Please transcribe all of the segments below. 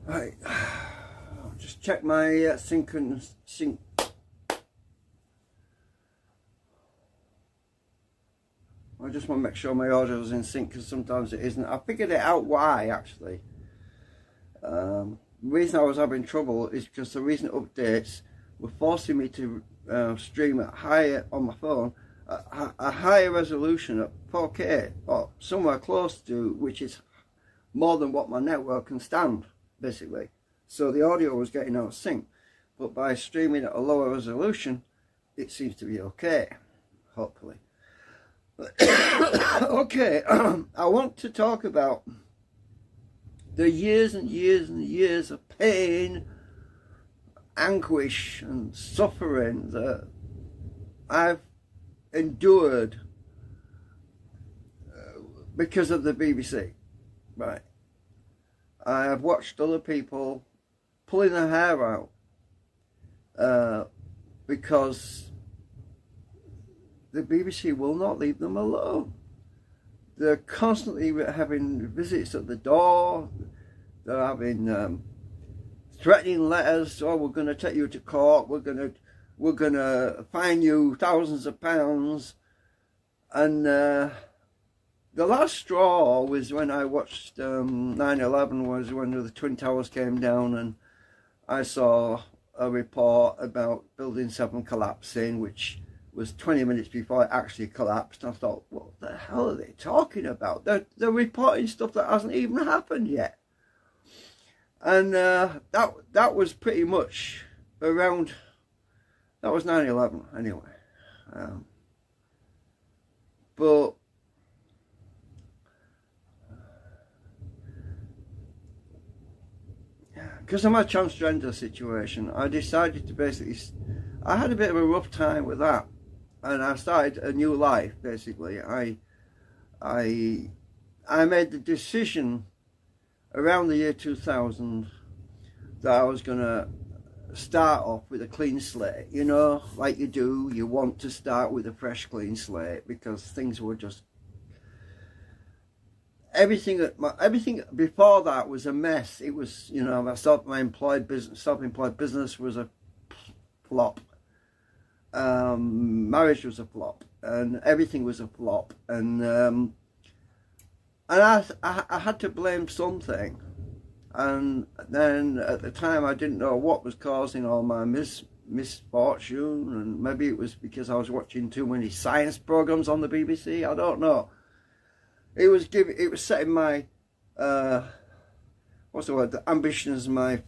Right, I'll just check my sync. I just want to make sure my audio is in sync, because sometimes it isn't. I figured it out why, actually. The reason I was having trouble is because the recent updates were forcing me to stream at higher on my phone, a higher resolution at 4K or somewhere close to, which is more than what my network can stand, basically. So the audio was getting out of sync, but by streaming at a lower resolution, it seems to be okay, hopefully. Okay, I want to talk about the years and years and years of pain, anguish and suffering that I've endured because of the BBC. Right, I have watched other people pulling their hair out because the BBC will not leave them alone. They're constantly having visits at the door. They're having threatening letters. Oh, we're going to take you to court. We're going to fine you thousands of pounds. And the last straw was when I watched 9/11. Was when the Twin Towers came down, and I saw a report about Building 7 collapsing, which was 20 minutes before it actually collapsed. And I thought, what the hell are they talking about? They're reporting stuff that hasn't even happened yet. And that was pretty much around, that was 9/11 anyway. But because of my transgender situation, I decided to basically, I had a bit of a rough time with that. And I started a new life, basically. I made the decision around the year 2000 that I was going to start off with a clean slate. You know, like you do, you want to start with a fresh, clean slate, because things were just... Everything before that was a mess. It was, you know, my self-employed business was a flop. Marriage was a flop, and everything was a flop, and I had to blame something, and then at the time I didn't know what was causing all my misfortune, and maybe it was because I was watching too many science programs on the BBC. I don't know. It was setting my what's the word? The ambitions, my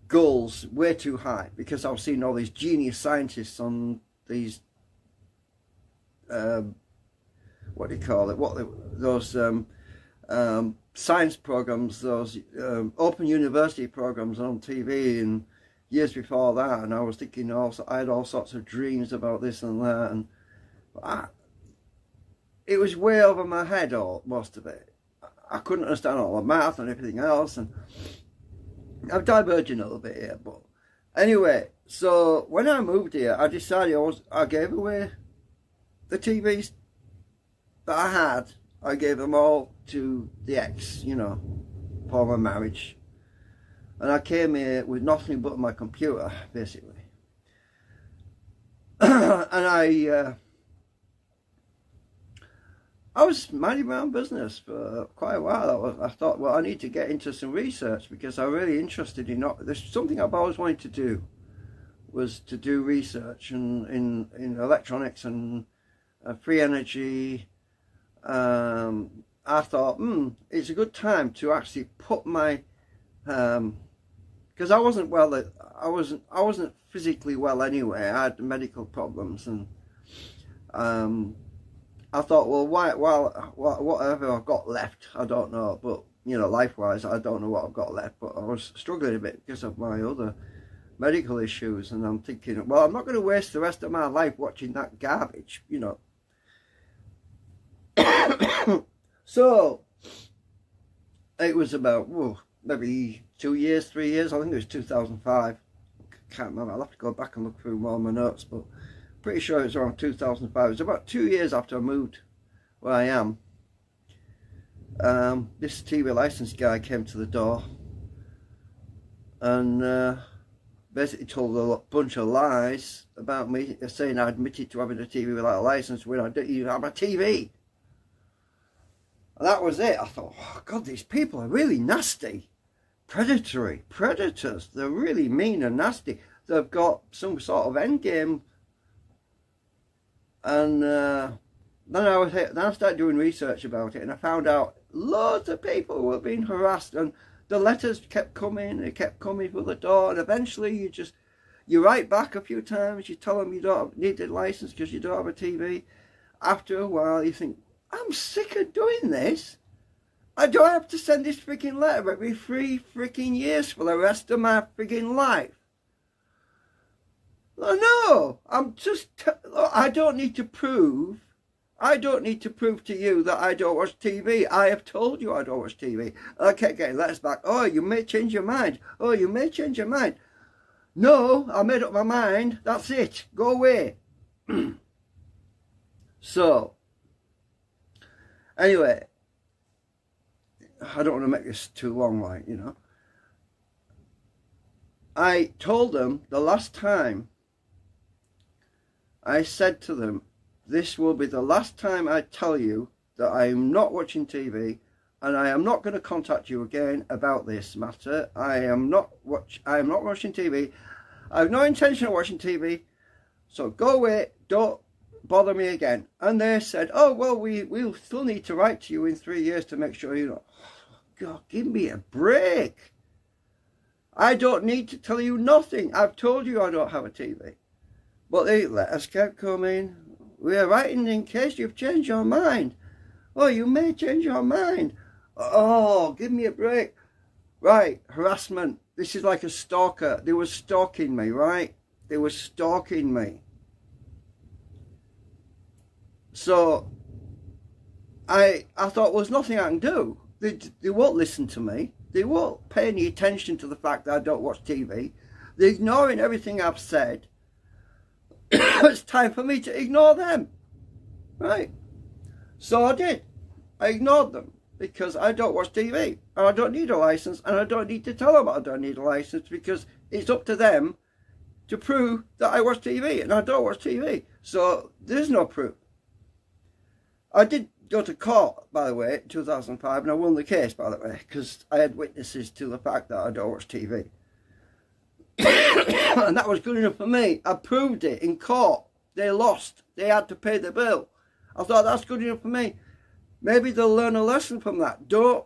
goals way too high, because I was seeing all these genius scientists on these what do you call it? Those science programs, those open university programs on TV, and years before that. And I was thinking also, I had all sorts of dreams about this and that, and it was way over my head, most of it. I couldn't understand all the math and everything else, and I'm diverging a little bit here, but anyway, so when I moved here, I decided I gave away the TVs that I had. I gave them all to the ex, you know, for my marriage. And I came here with nothing but my computer, basically. And I was minding my own business for quite a while. I thought, well, I need to get into some research, because I'm really interested in, there's something I've always wanted to do, was to do research in electronics and free energy. I thought, it's a good time to actually put my, because I wasn't well, I wasn't physically well anyway. I had medical problems, and I thought, well, whatever I've got left, I don't know, but, you know, life-wise, I don't know what I've got left, but I was struggling a bit because of my other medical issues, and I'm thinking, well, I'm not going to waste the rest of my life watching that garbage, you know. So, it was about, maybe 2 years, 3 years, I think it was 2005, can't remember, I'll have to go back and look through more of my notes, but pretty sure it was around 2005. It was about 2 years after I moved where I am. This TV license guy came to the door, and basically told a bunch of lies about me, saying I admitted to having a TV without a license when I didn't even have a TV. And that was it. I thought, oh God, these people are really nasty. Predatory. Predators. They're really mean and nasty. They've got some sort of end game. And then I started doing research about it, and I found out loads of people were being harassed, and the letters kept coming, they kept coming through the door, and eventually you write back a few times, you tell them you don't need a license because you don't have a TV. After a while you think, I'm sick of doing this. I don't have to send this freaking letter every 3 freaking years for the rest of my freaking life. No, I don't need to prove to you that I don't watch TV. I have told you I don't watch TV. I kept getting letters back. Oh, you may change your mind. Oh, you may change your mind. No, I made up my mind. That's it. Go away. So, anyway, I don't want to make this too long, like, you know. I told them the last time, I said to them, this will be the last time I tell you that I am not watching TV, and I am not going to contact you again about this matter. I am not watching TV. I have no intention of watching TV. So go away. Don't bother me again. And they said, oh, well, we'll still need to write to you in 3 years to make sure you know. God, give me a break. I don't need to tell you nothing. I've told you I don't have a TV. But the letters kept coming. We are writing in case you've changed your mind. Oh, you may change your mind. Oh, give me a break. Right, harassment. This is like a stalker. They were stalking me, right? They were stalking me. So, I thought, well, there's nothing I can do. They won't listen to me. They won't pay any attention to the fact that I don't watch TV. They're ignoring everything I've said. It's time for me to ignore them, right? So I did. I ignored them because I don't watch TV and I don't need a license, and I don't need to tell them I don't need a license because it's up to them to prove that I watch TV, and I don't watch TV. So there's no proof. I did go to court, by the way, in 2005, and I won the case, by the way, because I had witnesses to the fact that I don't watch TV. And that was good enough for me. I proved it in court. They lost. They had to pay the bill. I thought, that's good enough for me. Maybe they'll learn a lesson from that. Don't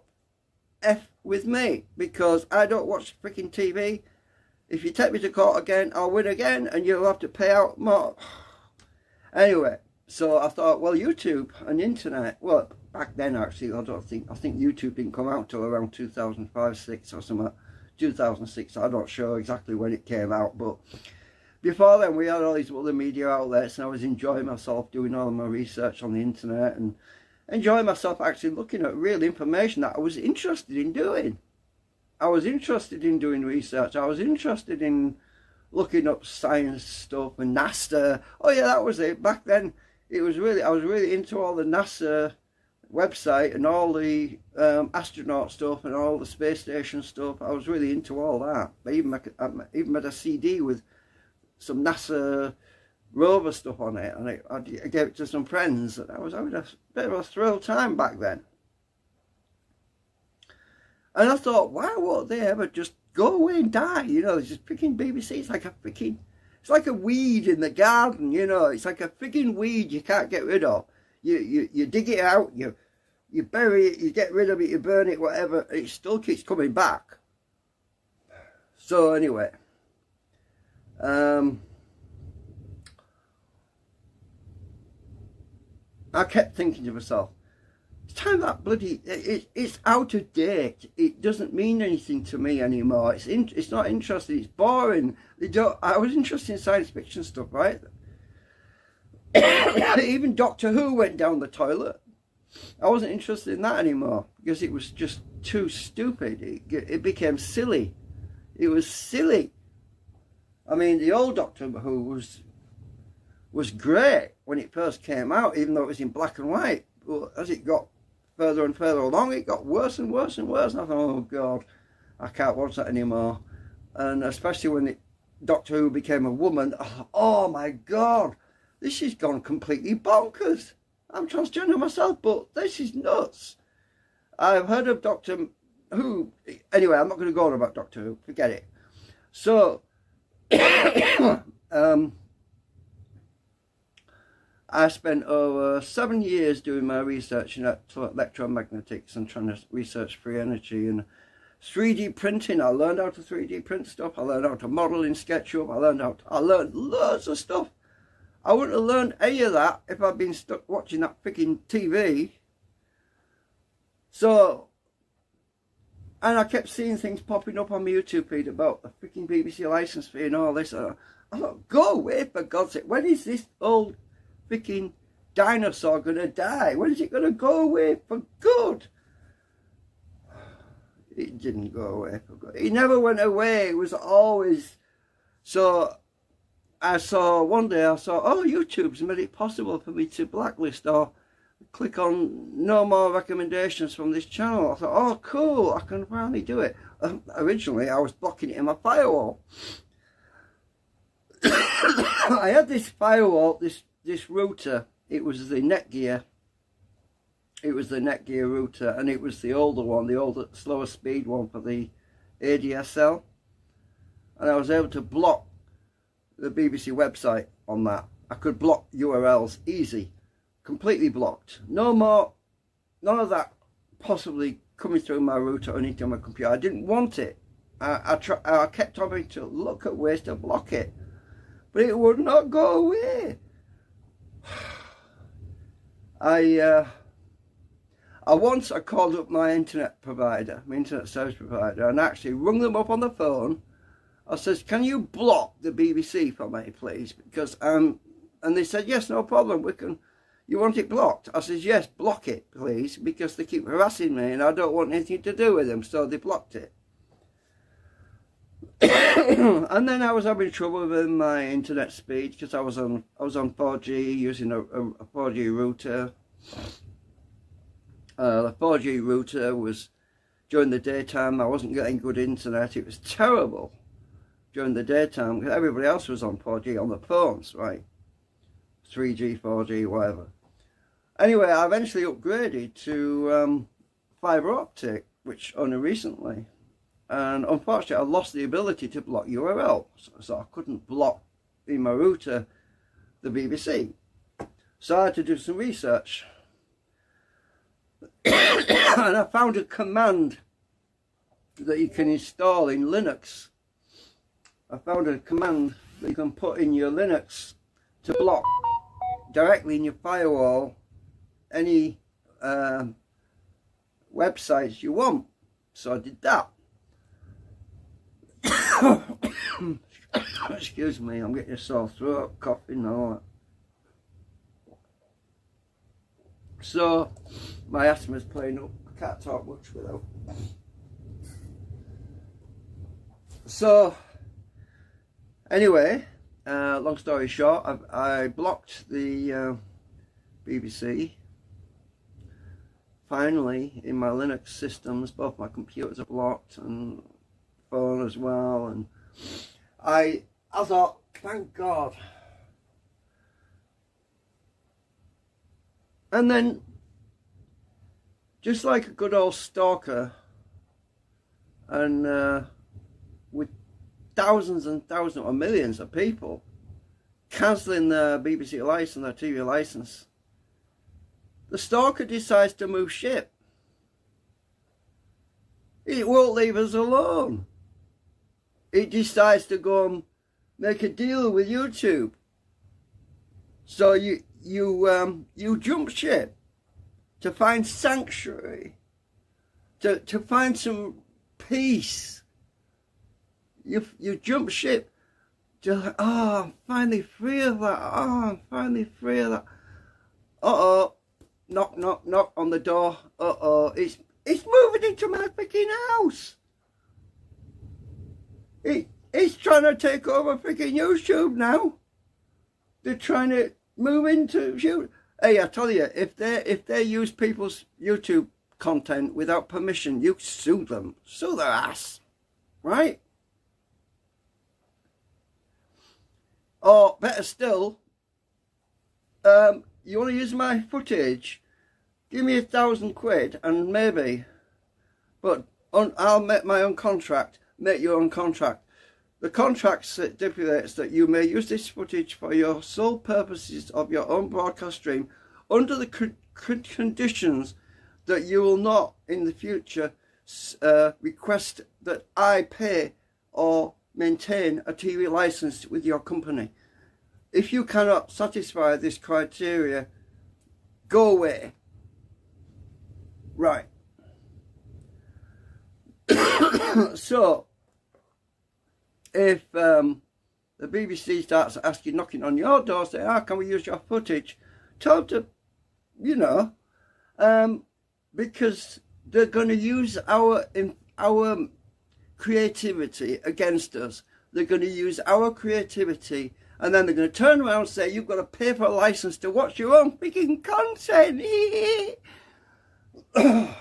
F with me, because I don't watch freaking TV. If you take me to court again, I'll win again, and you'll have to pay out more. Anyway, so I thought, well, YouTube and internet, well, back then actually, I think YouTube didn't come out till around 2005, 6 or something. 2006, I'm not sure exactly when it came out, but before then we had all these other media outlets, and I was enjoying myself doing all of my research on the internet and enjoying myself actually looking at real information that I was interested in doing. I was interested in doing research. I was interested in looking up science stuff and NASA. Oh yeah, that was it. Back then I was really into all the NASA website and all the astronaut stuff and all the space station stuff. I was really into all that. I even made a CD with some NASA rover stuff on it, and I gave it to some friends, and I was having a bit of a thrill time back then. And I thought, why won't they ever just go away and die? You know, it's just freaking BBC. It's like a weed in the garden, you know. It's like a freaking weed you can't get rid of. You dig it out, you bury it, you get rid of it, you burn it, whatever, it still keeps coming back. So anyway, I kept thinking to myself, it's time that bloody, it's out of date. It doesn't mean anything to me anymore. It's not interesting, it's boring. I was interested in science fiction stuff, right? Even Doctor Who went down the toilet. I wasn't interested in that anymore because it was just too stupid. It became silly. It was silly. I mean, the old Doctor Who was great when it first came out, even though it was in black and white. But as it got further and further along, it got worse and worse and worse. And I thought, oh God, I can't watch that anymore. and especially when Doctor Who became a woman, oh my God, this has gone completely bonkers. I'm transgender myself, but this is nuts. I've heard of Doctor Who. Anyway, I'm not going to go on about Doctor Who. Forget it. So, I spent over 7 years doing my research in electromagnetics and trying to research free energy and 3D printing. I learned how to 3D print stuff. I learned how to model in SketchUp. I learned loads of stuff. I wouldn't have learned any of that if I'd been stuck watching that freaking TV. So, and I kept seeing things popping up on my YouTube feed about the freaking BBC license fee and all this. I thought, go away for God's sake. When is this old freaking dinosaur going to die? When is it going to go away for good? It didn't go away for good. It never went away. It was always. So one day I saw, oh, YouTube's made it possible for me to blacklist or click on no more recommendations from this channel. I thought, oh cool, I can finally do it. Originally I was blocking it in my firewall. I had this firewall, this router. It was the Netgear. It was the Netgear router, and it was the older one, the older, slower speed one for the ADSL. And I was able to block the BBC website on that. I could block URLs easy, completely blocked. No more, none of that possibly coming through my router or into my computer. I didn't want it. I kept having to look at ways to block it, but it would not go away. I called up my internet provider, my internet service provider, and actually rung them up on the phone. I says, can you block the BBC for me, please? Because and they said, yes, no problem. We can. You want it blocked? I says, yes, block it, please, because they keep harassing me and I don't want anything to do with them. So they blocked it. And then I was having trouble with my internet speed because I was on 4G using a 4G router. The 4G router was during the daytime. I wasn't getting good internet. It was terrible during the daytime because everybody else was on 4G on the phones, right? 3G, 4G, whatever. Anyway, I eventually upgraded to fibre optic, which only recently. And unfortunately, I lost the ability to block URL. So I couldn't block in my router the BBC. So I had to do some research. And I found a command that you can install in Linux. I found a command that you can put in your Linux to block directly in your firewall any websites you want. So I did that. Excuse me, I'm getting a sore throat, coughing and all that. So my asthma's playing up. I can't talk much without. So anyway, long story short, I blocked the BBC. Finally, in my Linux systems, both my computers are blocked and phone as well. And I thought, thank God. And then, just like a good old stalker, and with thousands and thousands or millions of people cancelling their BBC license, their TV license, the stalker decides to move ship. It won't leave us alone. It decides to go and make a deal with YouTube. So you jump ship to find sanctuary, to find some peace. You jump ship to, oh, I'm finally free of that. Oh, I'm finally free of that. Uh-oh. Knock, knock, knock on the door. Uh-oh. It's moving into my freaking house. It's trying to take over freaking YouTube now. They're trying to move into YouTube. Hey, I tell you, if they use people's YouTube content without permission, you sue them. Sue their ass. Right? Or better still, you want to use my footage, give me £1,000 and maybe, but I'll make my own contract, make your own contract. The contract stipulates that you may use this footage for your sole purposes of your own broadcast stream under the conditions that you will not in the future request that I pay or maintain a TV license with your company. If you cannot satisfy this criteria, go away. Right. So, if the BBC starts asking, knocking on your door, saying, "How can we use your footage?" Tell them to, you know, because they're going to use our creativity against us. They're going to use our creativity, and then they're going to turn around and say, "You've got to pay for a license to watch your own freaking content." And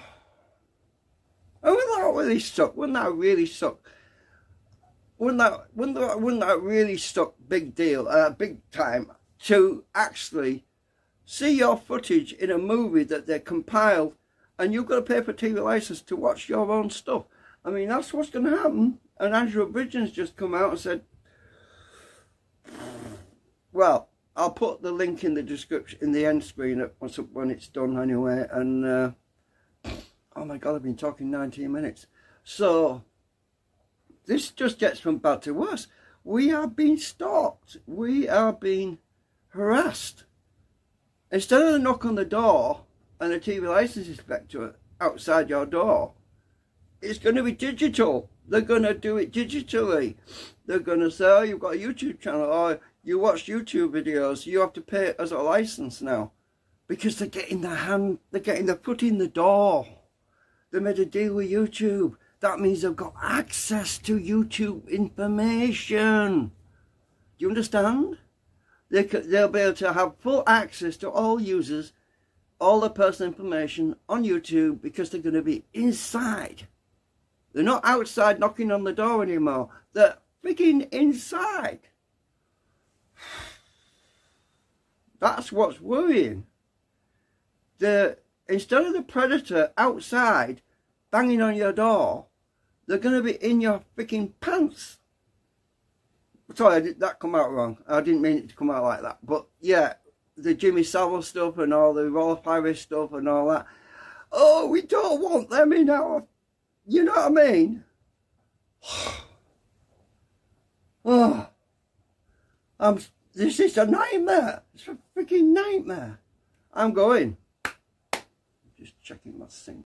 wouldn't that really suck? Wouldn't that really suck? Wouldn't that really suck big deal, big time, to actually see your footage in a movie that they compiled and you've got to pay for a TV license to watch your own stuff? I mean, that's what's going to happen. And Andrew Bridgen's just come out and said, well, I'll put the link in the description, in the end screen when it's done anyway. And, oh my God, I've been talking 19 minutes. So, this just gets from bad to worse. We are being stalked. We are being harassed. Instead of a knock on the door and a TV license inspector outside your door, it's going to be digital. They're going to do it digitally. They're going to say, "Oh, you've got a YouTube channel, or you watch YouTube videos, you have to pay as a license now," because they're getting their foot in the door. They made a deal with YouTube. That means they've got access to YouTube information. Do you understand? They'll be able to have full access to all users, all their personal information on YouTube, because they're going to be inside. They're not outside knocking on the door anymore. They're freaking inside. That's what's worrying. Instead of the predator outside banging on your door, they're going to be in your freaking pants. Sorry, that come out wrong. I didn't mean it to come out like that. But yeah, the Jimmy Savile stuff and all the Rolf Harris stuff and all that. Oh, we don't want them in our... You know what I mean? Oh, this is a nightmare. It's a freaking nightmare. I'm going. Just checking my sync.